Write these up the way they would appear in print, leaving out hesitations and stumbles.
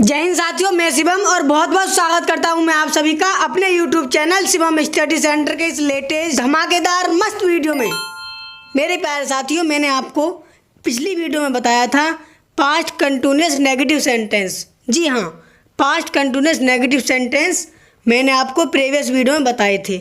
जय हिंद साथियों, मैं शिवम और बहुत बहुत स्वागत करता हूं मैं आप सभी का अपने YouTube channel Shivam study centre के इस लेटेस्ट धमाकेदार मस्त वीडियो में। मेरे प्यारे साथियों, मैंने आपको पिछली वीडियो में बताया था पास्ट कंटिन्यूअस नेगेटिव सेंटेंस। जी हाँ, पास्ट कंटिन्यूअस नेगेटिव सेंटेंस मैंने आपको प्रीवियस वीडियो में बताए थे।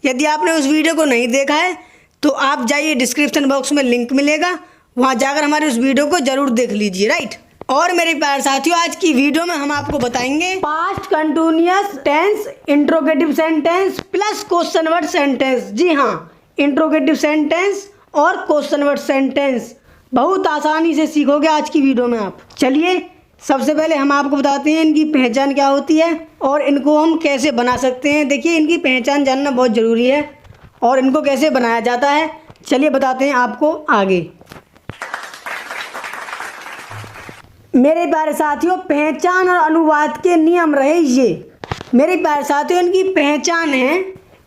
यदि आपने उस वीडियो को नहीं देखा है तो आप जाइए, डिस्क्रिप्शन बॉक्स में लिंक मिलेगा, वहाँ जाकर हमारे उस वीडियो को ज़रूर देख लीजिए। राइट। और मेरे प्यारे साथियों, आज की वीडियो में हम आपको बताएंगे past continuous tense interrogative sentence plus question word sentence. जी हाँ, इंट्रोगेटिव सेंटेंस और क्वेश्चन वर्ड सेंटेंस बहुत आसानी से सीखोगे आज की वीडियो में आप। चलिए, सबसे पहले हम आपको बताते हैं इनकी पहचान क्या होती है और इनको हम कैसे बना सकते हैं। देखिए, इनकी पहचान जानना बहुत ज़रूरी है और इनको कैसे बनाया जाता है, चलिए बताते हैं आपको आगे। मेरे प्यारे साथियों, पहचान और अनुवाद के नियम रहे ये। मेरे प्यारे साथियों, इनकी पहचान है,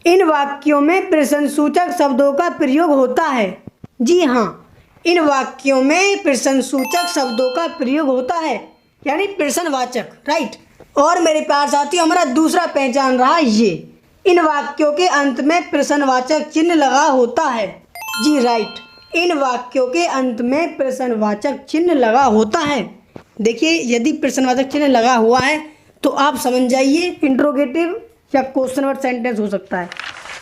इन वाक्यों में प्रश्नसूचक शब्दों का प्रयोग होता है। जी हाँ, इन वाक्यों में प्रश्नसूचक शब्दों का प्रयोग होता है, यानी प्रश्नवाचक। राइट। और मेरे प्यारे साथियों, हमारा दूसरा पहचान रहा ये, इन वाक्यों के अंत में प्रश्नवाचक चिन्ह लगा होता है। जी राइट, इन वाक्यों के अंत में प्रश्नवाचक चिन्ह लगा होता है। देखिए, यदि प्रश्नवाचक चिन्ह लगा हुआ है तो आप समझ जाइए इंट्रोगेटिव या क्वेश्चन वर्ड सेंटेंस हो सकता है।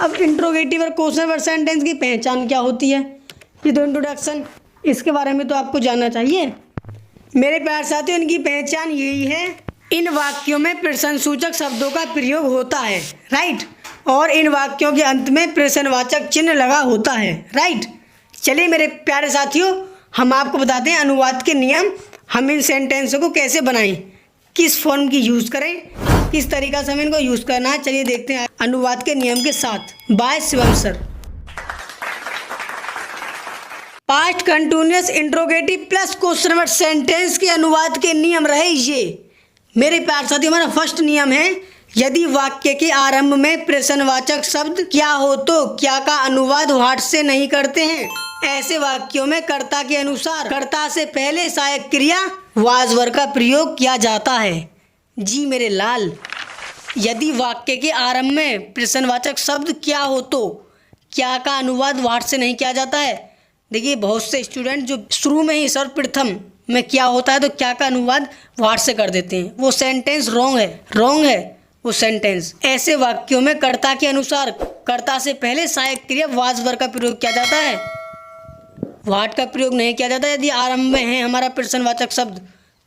अब इंट्रोगेटिव और क्वेश्चन वर्ड सेंटेंस की पहचान क्या होती है, ये तो इंट्रोडक्शन, इसके बारे में तो आपको जानना चाहिए। मेरे प्यारे साथियों, इनकी पहचान यही है, इन वाक्यों में प्रश्नसूचक शब्दों का प्रयोग होता है। राइट। और इन वाक्यों के अंत में प्रश्नवाचक चिन्ह लगा होता है। राइट। चलिए मेरे प्यारे साथियों, हम आपको बताते हैं अनुवाद के नियम। हम इन सेंटेंसों को कैसे बनाएं, किस फॉर्म की यूज़ करें, किस तरीका से हमें इनको यूज़ करना है। चलिए देखते हैं अनुवाद के नियम के साथ। By Shivam sir. Past continuous interrogative plus question word sentence के अनुवाद के नियम रहे ये। मेरे प्यारे साथियों, हमारा फर्स्ट नियम है, यदि वाक्य के आरंभ में प्रश्नवाचक शब्द क्या हो तो क्या का अनुवाद व्हाट से नहीं करते हैं। ऐसे वाक्यों में कर्ता के अनुसार कर्ता से पहले सहायक क्रिया वाज वर्ग का प्रयोग किया जाता है। जी मेरे लाल, यदि वाक्य के आरंभ में प्रश्नवाचक शब्द क्या हो तो क्या का अनुवाद व्हाट से नहीं किया जाता है। देखिए, बहुत से स्टूडेंट जो शुरू में ही सर्वप्रथम में क्या होता है तो क्या का अनुवाद व्हाट से कर देते हैं, वो सेंटेंस रॉन्ग है वो सेंटेंस। ऐसे वाक्यों में कर्ता के अनुसार कर्ता से पहले सहायक क्रिया वाज वर्ग का प्रयोग किया जाता है, व्हाट का प्रयोग नहीं किया जाता। यदि आरंभ में है हमारा प्रश्नवाचक शब्द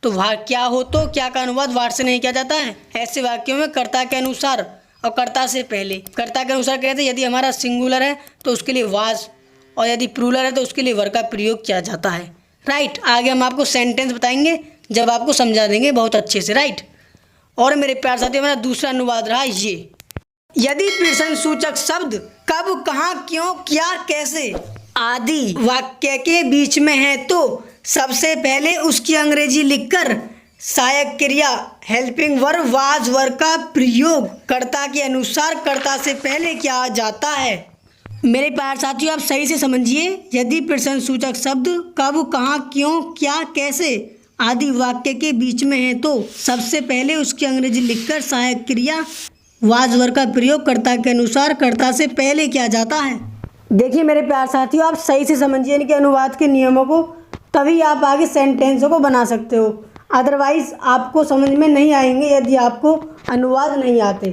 तो क्या हो तो क्या का अनुवाद व्हाट से नहीं किया जाता है। ऐसे वाक्यों में कर्ता के अनुसार और कर्ता से पहले, कर्ता के अनुसार कहते हैं, यदि हमारा सिंगुलर है तो उसके लिए वाज और यदि प्लूरल है तो उसके लिए वर्ग का प्रयोग किया जाता है। राइट। आगे हम आपको सेंटेंस बताएंगे जब आपको समझा देंगे बहुत अच्छे से। राइट। और मेरे प्यारे साथियों, हमारा दूसरा अनुवाद रहा ये, यदि प्रश्नसूचक शब्द कब, कहाँ, क्यों, क्या, कैसे आदि वाक्य के बीच में है तो सबसे पहले उसकी अंग्रेजी लिखकर सहायक क्रिया हेल्पिंग वर्ब वाज वर्ग का प्रयोग कर्ता के अनुसार कर्ता से पहले किया जाता है। मेरे प्यारे साथियों, आप सही से समझिए, यदि प्रश्नसूचक शब्द कब, कहाँ, क्यों, क्या, कैसे आदि वाक्य के बीच में है तो सबसे पहले उसकी अंग्रेजी लिखकर सहायक क्रिया वाज वर्ग का प्रयोग कर्ता के अनुसार कर्ता से पहले किया जाता है। देखिए मेरे प्यारे साथियों, आप सही से समझिए इनके अनुवाद के नियमों को, तभी आप आगे सेंटेंसों को बना सकते हो। अदरवाइज आपको समझ में नहीं आएंगे यदि आपको अनुवाद नहीं आते।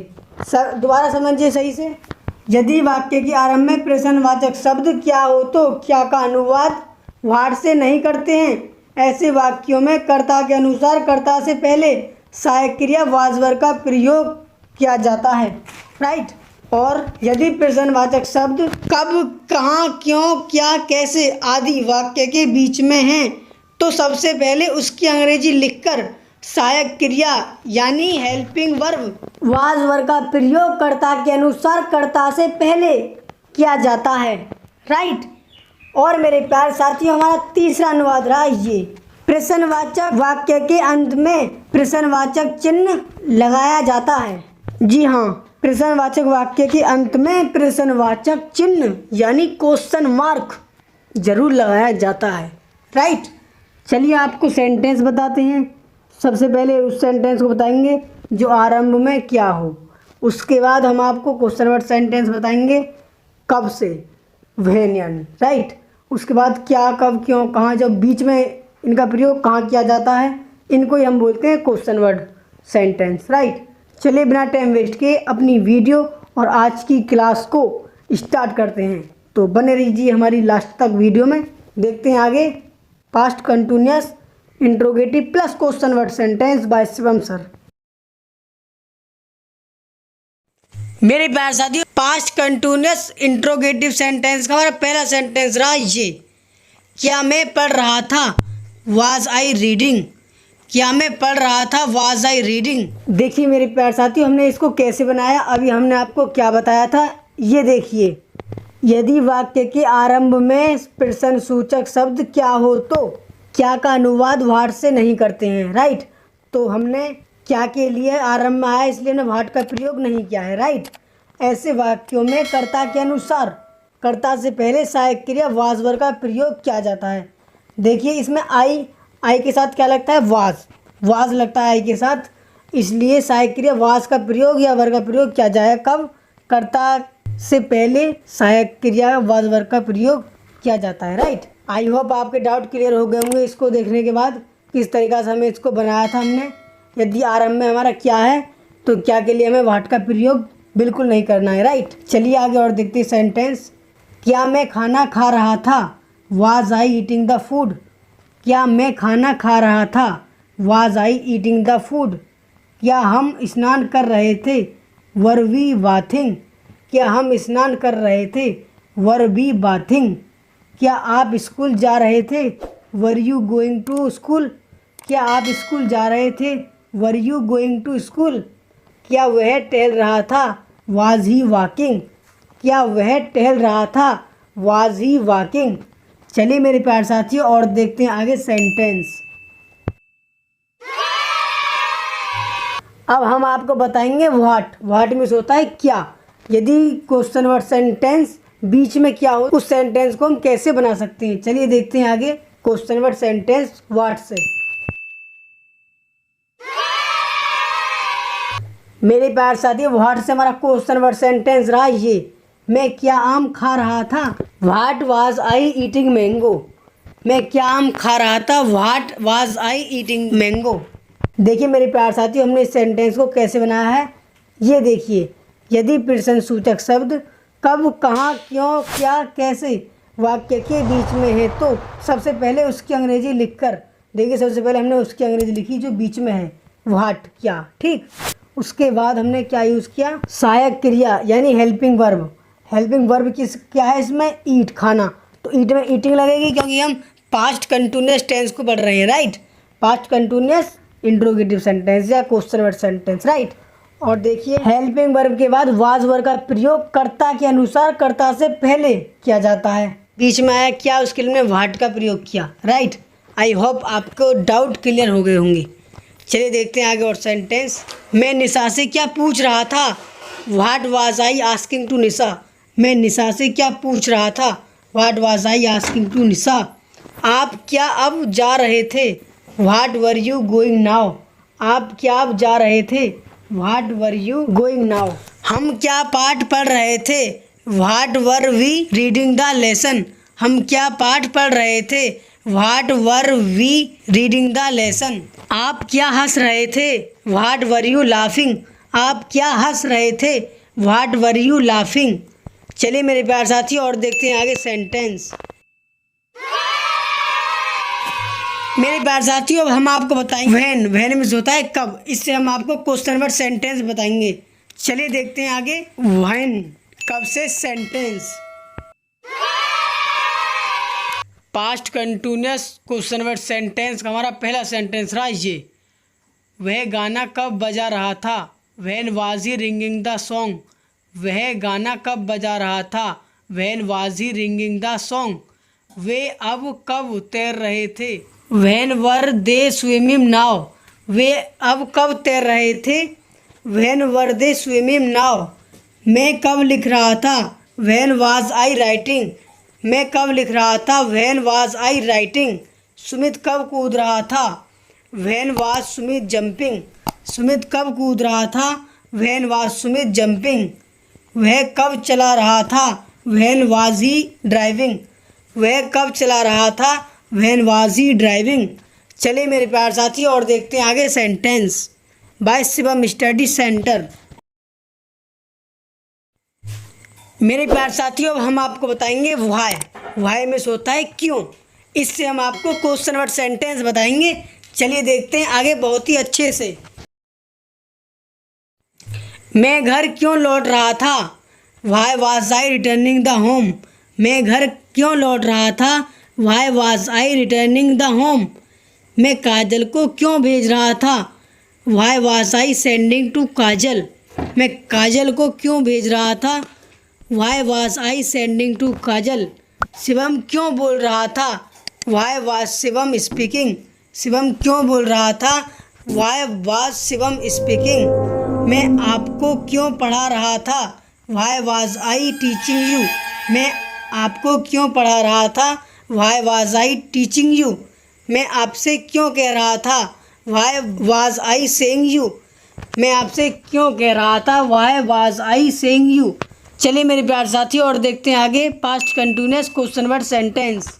दोबारा समझिए सही से, यदि वाक्य के आरंभ में प्रश्नवाचक शब्द क्या हो तो क्या का अनुवाद व्हाट से नहीं करते हैं। ऐसे वाक्यों में कर्ता के अनुसार कर्ता से पहले सहायक क्रिया वाज वर्ग का प्रयोग किया जाता है। राइट। और यदि प्रश्नवाचक शब्द कब, कहाँ, क्यों, क्या, कैसे आदि वाक्य के बीच में हैं तो सबसे पहले उसकी अंग्रेजी लिखकर सहायक क्रिया यानी हेल्पिंग वर्ब वाज वर्ग का प्रयोग कर्ता के अनुसार कर्ता से पहले किया जाता है। राइट। और मेरे प्यारे साथियों, हमारा तीसरा अनुवाद रहा ये, प्रश्नवाचक वाक्य के अंत में प्रश्नवाचक चिन्ह लगाया जाता है। जी हाँ, प्रश्नवाचक वाक्य के अंत में प्रश्नवाचक चिन्ह यानी क्वेश्चन मार्क जरूर लगाया जाता है। राइट। चलिए आपको सेंटेंस बताते हैं। सबसे पहले उस सेंटेंस को बताएंगे जो आरंभ में क्या हो, उसके बाद हम आपको क्वेश्चन वर्ड सेंटेंस बताएंगे कब से, व्हेन यानी, राइट। उसके बाद क्या, कब, क्यों, कहाँ, जब बीच में इनका प्रयोग कहाँ किया जाता है, इनको ही हम बोलते हैं क्वेश्चन वर्ड सेंटेंस, राइट। चलिए बिना टाइम वेस्ट किए अपनी वीडियो और आज की क्लास को स्टार्ट करते हैं। तो बने रहिए हमारी लास्ट तक वीडियो में। देखते हैं आगे past continuous interrogative plus question word sentence by Shivam sir. मेरे प्यारे साथियों, पास्ट कंटिन्यूअस इंट्रोगेटिव सेंटेंस का हमारा पहला सेंटेंस रहा ये, क्या मैं पढ़ रहा था, वाज आई रीडिंग। क्या मैं पढ़ रहा था, वाज आई रीडिंग। देखिए मेरे प्यारे साथियों, हमने इसको कैसे बनाया, अभी हमने आपको क्या बताया था, ये देखिए। यदि वाक्य के आरंभ में प्रश्न सूचक शब्द क्या हो तो क्या का अनुवाद व्हाट से नहीं करते हैं, राइट। तो हमने क्या के लिए आरंभ में आया इसलिए हमने व्हाट का प्रयोग नहीं किया है, राइट। ऐसे वाक्यों में कर्ता के अनुसार कर्ता से पहले सहायक क्रिया वाज वर्ग का प्रयोग किया जाता है। देखिए इसमें आई के साथ क्या लगता है, वाज लगता है आई के साथ, इसलिए सहायक क्रिया वाज का प्रयोग या वर्ग का प्रयोग किया जाए कब, कर्ता से पहले सहायक क्रिया वाज वर्ग का प्रयोग किया जाता है, राइट। आई होप आपके डाउट क्लियर हो गए होंगे इसको देखने के बाद, किस तरीक़ा से हमें इसको बनाया था हमने। यदि आरंभ में हमारा क्या है तो क्या के लिए हमें व्हाट का प्रयोग बिल्कुल नहीं करना है, राइट। चलिए आगे और देखते हैं सेंटेंस। क्या मैं खाना खा रहा था, was I eating the food. क्या मैं खाना खा रहा था, was I eating the food. क्या हम स्नान कर रहे थे, वर वी बाथिंग। क्या हम स्नान कर रहे थे, वर वी बाथिंग। क्या आप स्कूल जा रहे थे, were you going to school. क्या आप स्कूल जा रहे थे, were you going to school. क्या वह टहल रहा था, वाज ही वॉकिंग। क्या वह टहल रहा था, वाज ही वॉकिंग। चलिए मेरे प्यारे साथियों और देखते हैं आगे सेंटेंस। अब हम आपको बताएंगे व्हाट मीन्स होता है क्या। यदि क्वेश्चन वर्ड सेंटेंस बीच में क्या हो उस सेंटेंस को हम कैसे बना सकते हैं, चलिए देखते हैं आगे क्वेश्चन वर्ड सेंटेंस व्हाट से। मेरे प्यारे साथियों, व्हाट से हमारा क्वेश्चन वर्ड सेंटेंस रहा ये, मैं क्या आम खा रहा था, what was I eating mango. मैं क्या आम खा रहा था, what was I eating mango. देखिए मेरे प्यारे साथियों, हमने इस सेंटेंस को कैसे बनाया है, ये देखिए। यदि प्रश्न सूचक शब्द कब, कहाँ, क्यों, क्या, कैसे वाक्य के बीच में है तो सबसे पहले उसकी अंग्रेजी लिखकर, देखिए सबसे पहले हमने उसकी अंग्रेजी लिखी जो बीच में है, व्हाट, क्या, ठीक। उसके बाद हमने क्या यूज़ किया, सहायक क्रिया यानी हेल्पिंग वर्ब। हेल्पिंग वर्ब क्या है इसमें, ईट, खाना। तो ईट में ईटिंग लगेगी क्योंकि हम पास्ट कंटिन्यूअस टेंस को पढ़ रहे हैं, right. Past continuous interrogative sentence या क्वेश्चन वर्ड सेंटेंस, राइट। और देखिए हेल्पिंग वर्ब के बाद वाज वर्ब का प्रयोग कर्ता के अनुसार कर्ता से पहले किया जाता है। बीच में आया क्या, उसके लिए हमने व्हाट का प्रयोग किया, राइट। आई होप आपको डाउट क्लियर हो गए होंगे। चलिए देखते हैं आगे और सेंटेंस। मैं निशा से क्या पूछ रहा था, what was I asking to Nisha. मैं निशा से क्या पूछ रहा था, what was I asking to Nisha. आप क्या अब जा रहे थे, what were you going now. आप क्या अब जा रहे थे, what were you going now. हम क्या पाठ पढ़ रहे थे, what were we reading the lesson. हम क्या पाठ पढ़ रहे थे, what were we reading the lesson. आप क्या हंस रहे थे, व्हाट वर यू लाफिंग। आप क्या हंस रहे थे, व्हाट वर यू लाफिंग। चलिए मेरे प्यारे साथी और देखते हैं आगे सेंटेंस। मेरे प्यारे साथियों, अब हम आपको बताएंगे व्हेन मीन्स होता है कब, इससे हम आपको क्वेश्चन वर्ड सेंटेंस बताएंगे। चलिए देखते हैं आगे व्हेन, कब से sentence. Past continuous question word sentence का हमारा पहला सेंटेंस रहा ये, वह गाना कब बजा रहा था, when was he ringing the song. वह गाना कब बजा रहा था, when was he ringing the song. वे अब कब तैर रहे थे, when were they swimming now. वे अब कब तैर रहे थे, when were they swimming now. मैं कब लिख रहा था, व्हेन वाज आई राइटिंग। मैं कब लिख रहा था, when was I writing. Sumit कब कूद रहा था, when was Sumit jumping, Sumit कब कूद रहा था, व्हेन वाज सुमित जंपिंग। वह कब चला रहा था, व्हेन वाज ही ड्राइविंग, वह कब चला रहा था, व्हेन वाज ही ड्राइविंग। चलिए मेरे प्यारे साथी और देखते हैं आगे sentence by Shivam study centre. मेरे प्यारे साथियों अब हम आपको बताएंगे व्हाई। व्हाई में होता है क्यों, इससे हम आपको क्वेश्चन वर्ड सेंटेंस बताएंगे। चलिए देखते हैं आगे बहुत ही अच्छे से। मैं घर क्यों लौट रहा था, why was I returning the home. मैं घर क्यों लौट रहा था, why was I returning the home. मैं काजल को क्यों भेज रहा था, why was I sending to Kajal. मैं काजल को क्यों भेज रहा था, why was I sending to Kajal. Shivam क्यों बोल रहा था, why was Shivam speaking. Shivam क्यों बोल रहा था, व्हाई वाज शिवम स्पीकिंग। मैं आपको क्यों पढ़ा रहा था, why was I teaching you. मैं आपको क्यों पढ़ा रहा था, why was I teaching you. मैं आपसे क्यों कह रहा था, why was I saying you. मैं आपसे क्यों कह रहा था, why was I saying you. चलिए मेरे प्यारे साथियों और देखते हैं आगे past continuous question word sentence.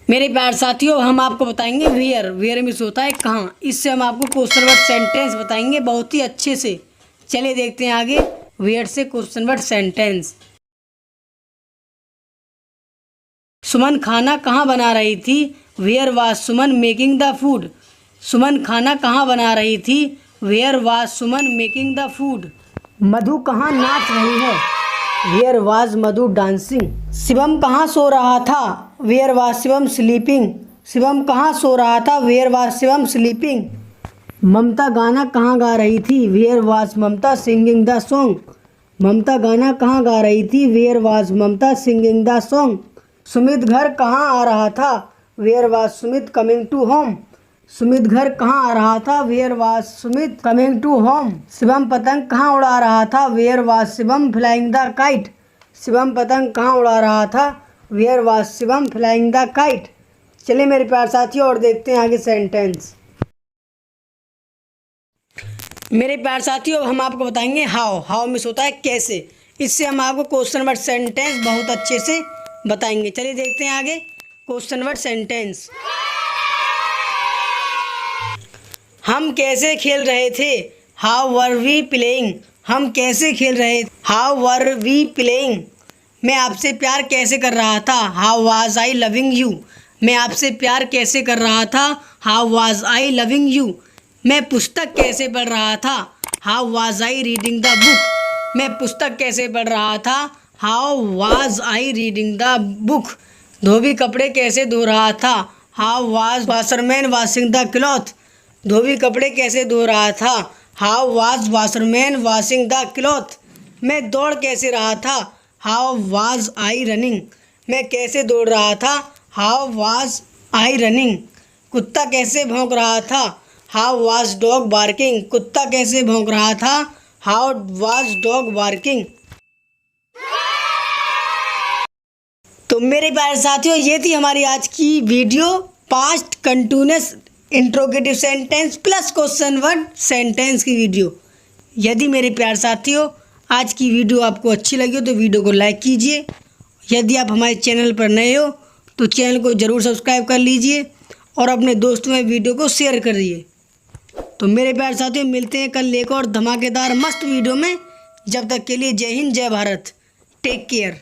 मेरे प्यारे साथियों हम आपको बताएंगे वेयर। वेयर में होता है कहाँ, इससे हम आपको क्वेश्चन वर्ड सेंटेंस बताएंगे बहुत ही अच्छे से। चलिए देखते हैं आगे वेयर से क्वेश्चन वर्ड सेंटेंस। सुमन खाना कहाँ बना रही थी, where was Suman making the food. Suman खाना कहाँ बना रही थी, where was Suman making the food. Madhu कहाँ नाच रही है, where was Madhu dancing. Shivam कहाँ सो रहा था, where was Shivam sleeping. Shivam कहाँ सो रहा था, where was Shivam sleeping. Mamta गाना कहाँ गा रही थी, where was Mamta singing the song. Mamta गाना कहाँ गा रही थी, where was Mamta singing the song. Sumit घर कहाँ आ रहा था, where was Sumit coming to home. Sumit घर कहाँ आ रहा था, where was Sumit coming to home. Shivam पतंग कहाँ उड़ा रहा था, where was Shivam flying the kite. Shivam पतंग कहाँ उड़ा रहा था, where was Shivam flying the kite. चलिए मेरे प्यारे साथियों और देखते हैं आगे सेंटेंस। मेरे प्यारे साथियों हम आपको बताएंगे हाउ। हाउ में होता है कैसे, इससे हम आपको क्वेश्चन वर्ड सेंटेंस बहुत अच्छे से बताएंगे। चलिए देखते हैं आगे क्वेश्चन वर्ड सेंटेंस। हम कैसे खेल रहे थे, हाउ वर वी प्लेइंग। हम कैसे खेल रहे थे, हाउ वर वी प्लेइंग। मैं आपसे प्यार कैसे कर रहा था, how was I loving you. मैं आपसे प्यार कैसे कर रहा था, how was I loving you. मैं पुस्तक कैसे पढ़ रहा था, how was I reading the book. मैं पुस्तक कैसे पढ़ रहा था, how was I reading the book. धोबी कपड़े कैसे धो रहा था, how was washerman washing the cloth. धोबी कपड़े कैसे धो रहा था, how was washerman washing the cloth. मैं दौड़ कैसे रहा था, हाउ वाज आई रनिंग। मैं कैसे दौड़ रहा था, हाउ वाज आई रनिंग। कुत्ता कैसे भौंक रहा था, हाउ वाज डॉग बार्किंग। कुत्ता कैसे भौंक रहा था, हाउ वाज डॉग बार्किंग। तो मेरे प्यारे साथियों ये थी हमारी आज की video past continuous interrogative sentence plus question word sentence की वीडियो। यदि मेरे प्यारे साथियों आज की वीडियो आपको अच्छी लगी हो तो वीडियो को लाइक कीजिए। यदि आप हमारे चैनल पर नए हो तो चैनल को ज़रूर सब्सक्राइब कर लीजिए और अपने दोस्तों में वीडियो को शेयर करिए। तो मेरे प्यारे साथियों मिलते हैं कल एक और धमाकेदार मस्त वीडियो में। जब तक के लिए जय हिंद जय भारत, टेक केयर।